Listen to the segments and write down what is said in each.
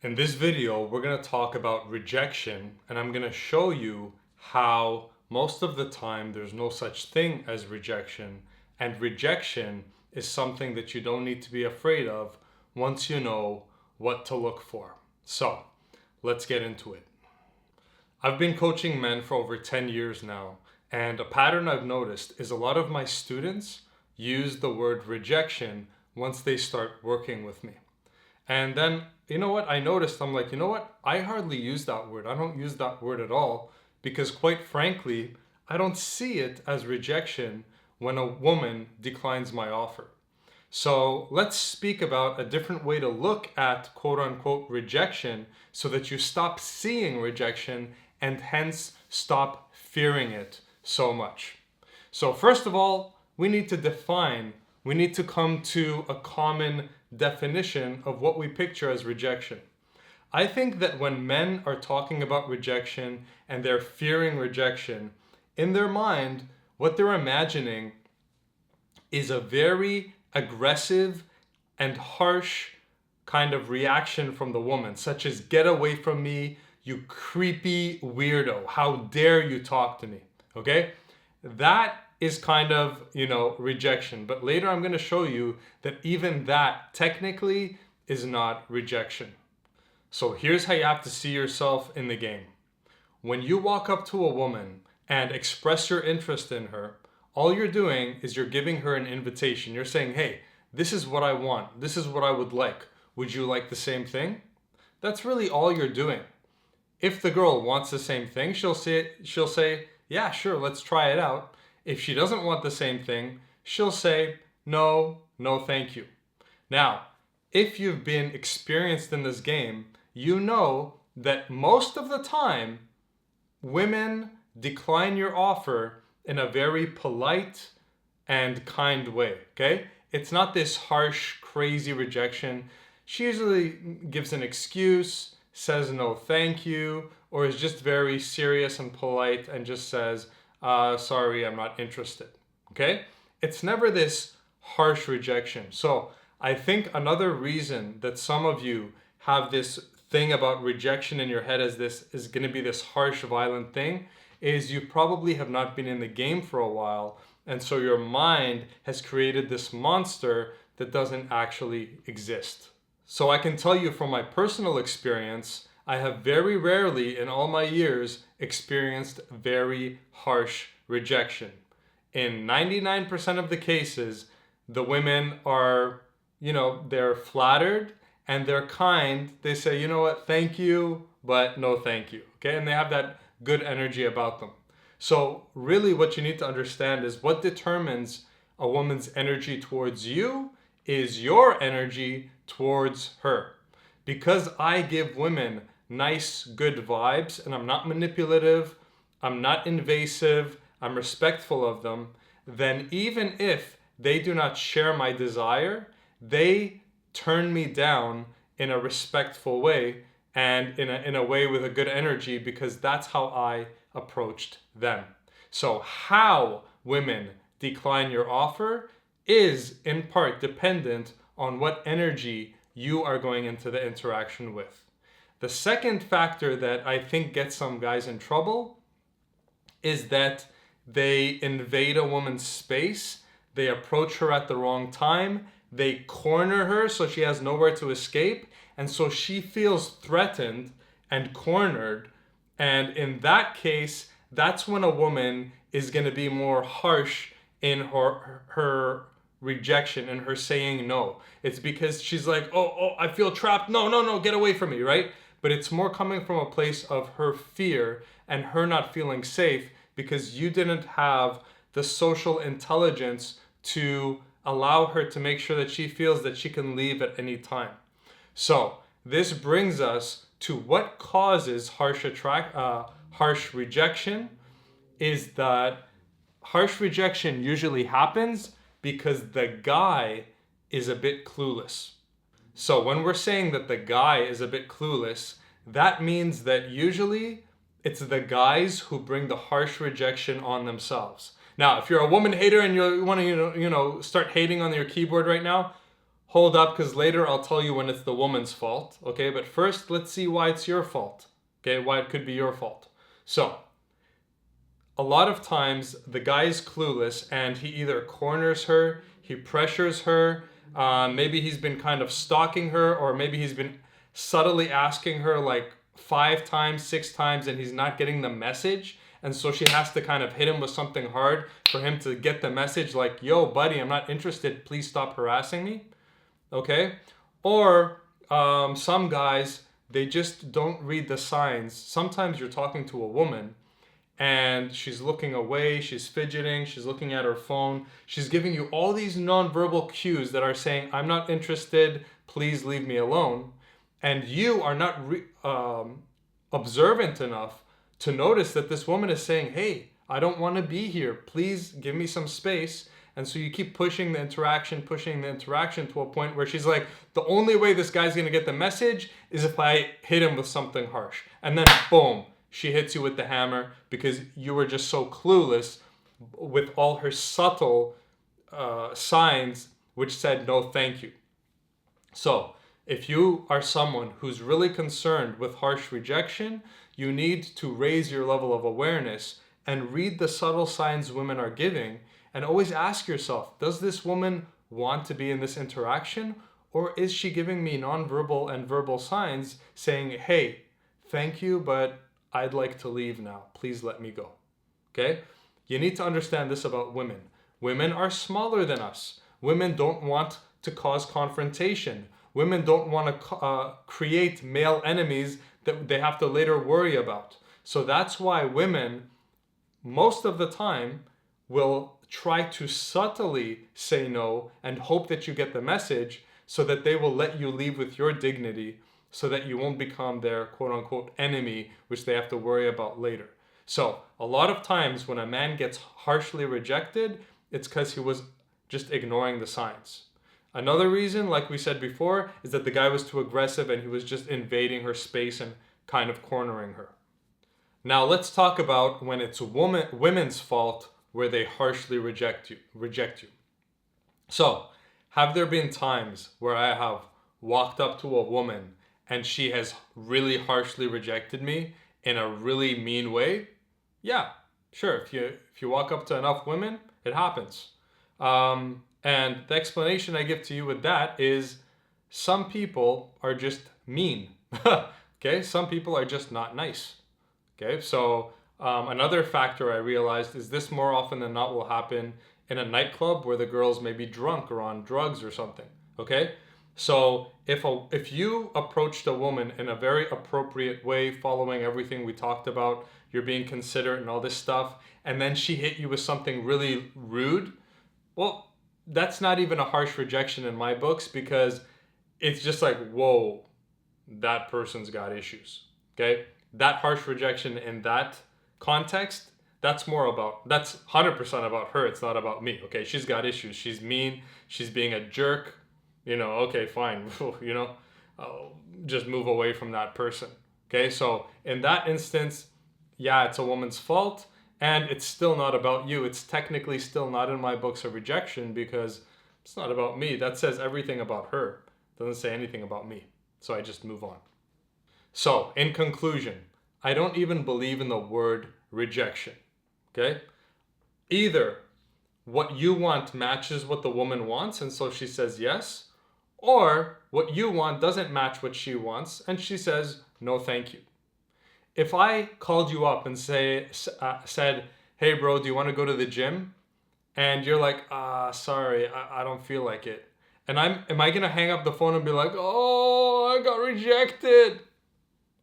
In this video, we're going to talk about rejection, and I'm going to show you how most of the time there's no such thing as rejection, and rejection is something that you don't need to be afraid of once you know what to look for. So, let's get into it. I've been coaching men for over 10 years now, and a pattern I've noticed is a lot of my students use the word rejection once they start working with me. And then, you know what? I noticed, I'm like, you know what? I hardly use that word. I don't use that word at all because, quite frankly, I don't see it as rejection when a woman declines my offer. So let's speak about a different way to look at quote unquote rejection so that you stop seeing rejection and hence stop fearing it so much. So, first of all, we need to come to a common definition of what we picture as rejection. I think that when men are talking about rejection and they're fearing rejection, in their mind, what they're imagining is a very aggressive and harsh kind of reaction from the woman, such as, "Get away from me, you creepy weirdo. How dare you talk to me?" Okay? That is kind of, rejection. But later I'm going to show you that even that technically is not rejection. So here's how you have to see yourself in the game. When you walk up to a woman and express your interest in her, all you're doing is you're giving her an invitation. You're saying, "Hey, this is what I want. This is what I would like. Would you like the same thing?" That's really all you're doing. If the girl wants the same thing, she'll say, "Yeah, sure, let's try it out." If she doesn't want the same thing, she'll say, "No, no, thank you." Now, if you've been experienced in this game, you know that most of the time, women decline your offer in a very polite and kind way, okay? It's not this harsh, crazy rejection. She usually gives an excuse, says no thank you, or is just very serious and polite and just says, "Sorry, I'm not interested." Okay? It's never this harsh rejection. So I think another reason that some of you have this thing about rejection in your head as this is going to be this harsh, violent thing is you probably have not been in the game for a while. And so your mind has created this monster that doesn't actually exist. So I can tell you from my personal experience, I have very rarely in all my years experienced very harsh rejection. In 99% of the cases, the women are, they're flattered and they're kind. They say, "You know what, thank you, but no thank you." Okay, and they have that good energy about them. So really what you need to understand is what determines a woman's energy towards you is your energy towards her. Because I give women nice, good vibes, and I'm not manipulative, I'm not invasive, I'm respectful of them, then even if they do not share my desire, they turn me down in a respectful way and in a way with a good energy because that's how I approached them. So how women decline your offer is in part dependent on what energy you are going into the interaction with. The second factor that I think gets some guys in trouble is that they invade a woman's space, they approach her at the wrong time, they corner her so she has nowhere to escape, and so she feels threatened and cornered. And in that case, that's when a woman is going to be more harsh in her rejection and her saying no. It's because she's like, oh, I feel trapped. No, no, no, get away from me, right? But it's more coming from a place of her fear and her not feeling safe because you didn't have the social intelligence to allow her to make sure that she feels that she can leave at any time. So this brings us to what causes harsh rejection is that harsh rejection usually happens because the guy is a bit clueless. So when we're saying that the guy is a bit clueless, that means that usually it's the guys who bring the harsh rejection on themselves. Now, if you're a woman hater and you want to, start hating on your keyboard right now, hold up, because later I'll tell you when it's the woman's fault. Okay, but first let's see why it's your fault. Okay, why it could be your fault. So, a lot of times the guy is clueless and he either corners her, he pressures her, maybe he's been kind of stalking her, or maybe he's been subtly asking her like 5 times, 6 times, and he's not getting the message. And so she has to kind of hit him with something hard for him to get the message like, yo, buddy, I'm not interested. Please stop harassing me. Okay? Or some guys, they just don't read the signs. Sometimes you're talking to a woman and she's looking away, she's fidgeting, she's looking at her phone, she's giving you all these nonverbal cues that are saying, I'm not interested, please leave me alone. And you are not observant enough to notice that this woman is saying, hey, I don't want to be here, please give me some space. And so you keep pushing the interaction to a point where she's like, the only way this guy's going to get the message is if I hit him with something harsh. And then boom, she hits you with the hammer because you were just so clueless with all her subtle signs which said no thank you. So if you are someone who's really concerned with harsh rejection, you need to raise your level of awareness and read the subtle signs women are giving, and always ask yourself, does this woman want to be in this interaction, or is she giving me nonverbal and verbal signs saying, hey, thank you, but I'd like to leave now. Please let me go. Okay? You need to understand this about women. Women are smaller than us. Women don't want to cause confrontation. Women don't want to create male enemies that they have to later worry about. So that's why women, most of the time, will try to subtly say no and hope that you get the message so that they will let you leave with your dignity, so that you won't become their quote-unquote enemy, which they have to worry about later. So a lot of times when a man gets harshly rejected, it's because he was just ignoring the signs. Another reason, like we said before, is that the guy was too aggressive and he was just invading her space and kind of cornering her. Now let's talk about when it's women's fault where they harshly reject you. So, have there been times where I have walked up to a woman and she has really harshly rejected me in a really mean way? Yeah, sure. If you walk up to enough women, it happens. And the explanation I give to you with that is some people are just mean. Okay, some people are just not nice. Okay, so another factor I realized is this more often than not will happen in a nightclub where the girls may be drunk or on drugs or something. Okay, so if you approached a woman in a very appropriate way, following everything we talked about, you're being considerate and all this stuff, and then she hit you with something really rude, well, that's not even a harsh rejection in my books, because it's just like, whoa, that person's got issues. Okay, that harsh rejection in that context, that's 100% about her. It's not about me. Okay, she's got issues. She's mean. She's being a jerk. Okay, fine. I'll just move away from that person. Okay, so in that instance, yeah, it's a woman's fault, and it's still not about you. It's technically still not in my books a rejection because it's not about me. That says everything about her. It doesn't say anything about me. So I just move on. So, in conclusion, I don't even believe in the word rejection. Okay? Either what you want matches what the woman wants, and so she says yes, or what you want doesn't match what she wants, and she says no thank you. If I called you up and said, hey bro, do you want to go to the gym? And you're like, sorry, I don't feel like it. And am I going to hang up the phone and be like, oh, I got rejected?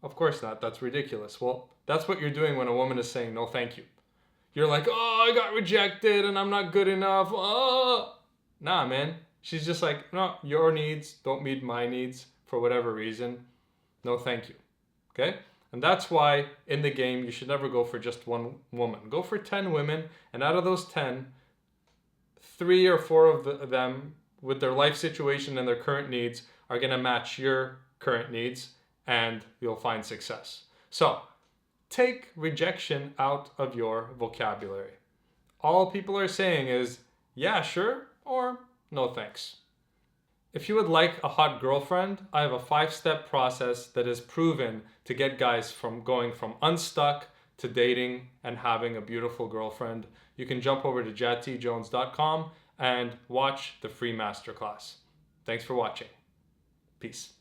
Of course not. That's ridiculous. Well, that's what you're doing when a woman is saying no thank you. You're like, oh, I got rejected and I'm not good enough. Oh. Nah, man. She's just like, no, your needs don't meet my needs for whatever reason. No thank you. Okay? And that's why in the game, you should never go for just one woman. Go for 10 women, and out of those 10, 3 or 4 of them with their life situation and their current needs are going to match your current needs, and you'll find success. So, take rejection out of your vocabulary. All people are saying is, yeah, sure, or no thanks. If you would like a hot girlfriend, I have a 5-step process that is proven to get guys from going from unstuck to dating and having a beautiful girlfriend. You can jump over to jatjones.com and watch the free masterclass. Thanks for watching. Peace.